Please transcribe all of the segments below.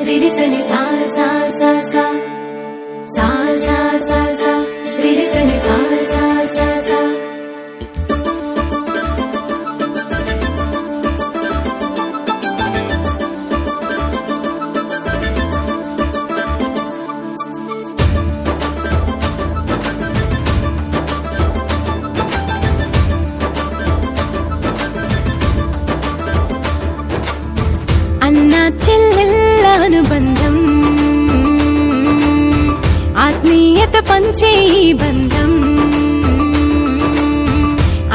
రిరి సని సా సా సా సా సా సా సా సా రిరి సని సా సా సా సా అన్నా చెల్లెళ్ళ అనుబంధం ఆత్మీయత పంచే ఈ బంధం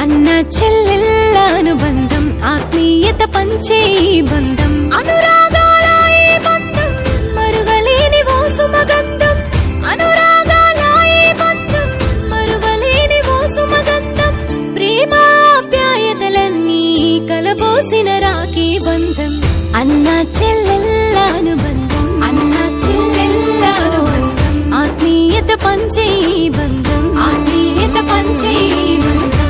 అన్నా చెల్లెళ్ళ అనుబంధం ఆత్మీయత పంచే ఈ బంధం అనురాగాల ఈ బంధం మరువలేని ఓ సుమగంధం అనురాగాల ఈ బంధం మరువలేని ఓ సుమగంధం ప్రేమాప్యాయతలన్నీ కలబోసిన రాఖీ బంధం అన్నా చెల్లెళ్ళ అనుబంధం అన్నా చెల్లెళ్ళ అనుబంధం ఆత్మీయత పంచే ఈ బంధం ఆత్మీయత పంచే ఈ బంధం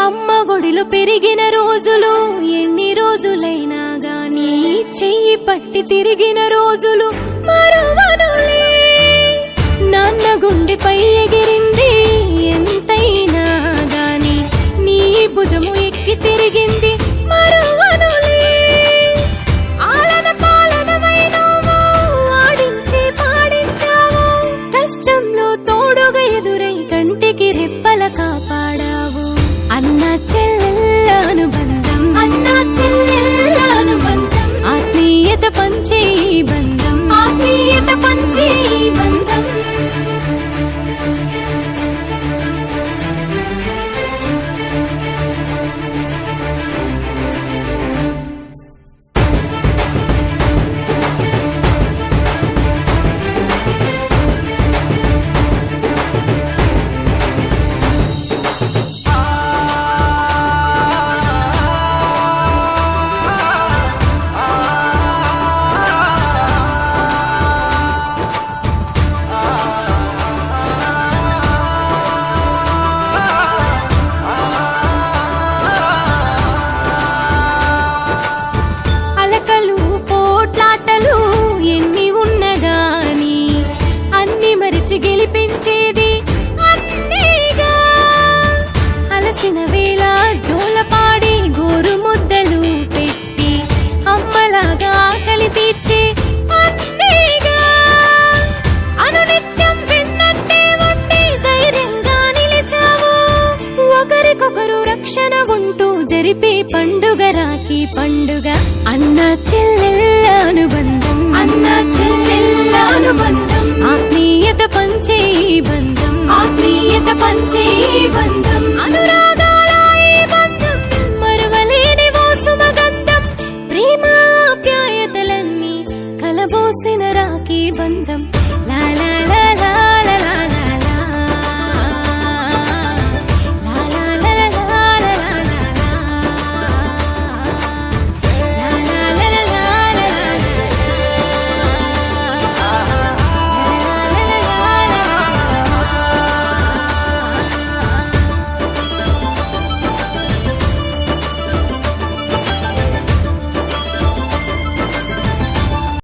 అమ్మ ఒడిలో పెరిగిన రోజులు ఎన్ని రోజులైనా గాని చెయ్యి పట్టి తిరిగిన రోజులు మరువనులే నాన్న గుండెపై ఎగిరింది ఎంతైనా గాని నీ భుజము ఎక్కి తిరిగింది మరువనులే ఆలన పాలనమైనావు ఆడించి పాడించావు కష్టంలో తోడుగా ఎదురై కంటికి రెప్పల కాపాడావు అన్నా చెల్లెళ్ళ అనుబంధం అన్నా చెల్లెళ్ళ అనుబంధం ఆత్మీయత పంచే ఈ బంధం ఆత్మీయత పంచే ఈ బంధం గెలిపించేది అన్నీగా అలసిన వేళ జోలపాడి గోరు ముద్దలు పెట్టి అమ్మలాగా ఆకలి తీర్చే అన్నీగా అనునిత్యం విన్నట్టే ఉండి ధైర్యంగా నిలిచావు ఒకరికొకరు రక్షణ ఉంటూ జరిపే పండుగ రాఖీ పండుగ అన్నా చెల్లెళ్ళ అనుబంధం అన్నా చెల్లెళ్ళ అనుబంధం ఆత్మీయత పంచే ఈ బంధం ఆత్మీయత పంచే ఈ బంధం అనురా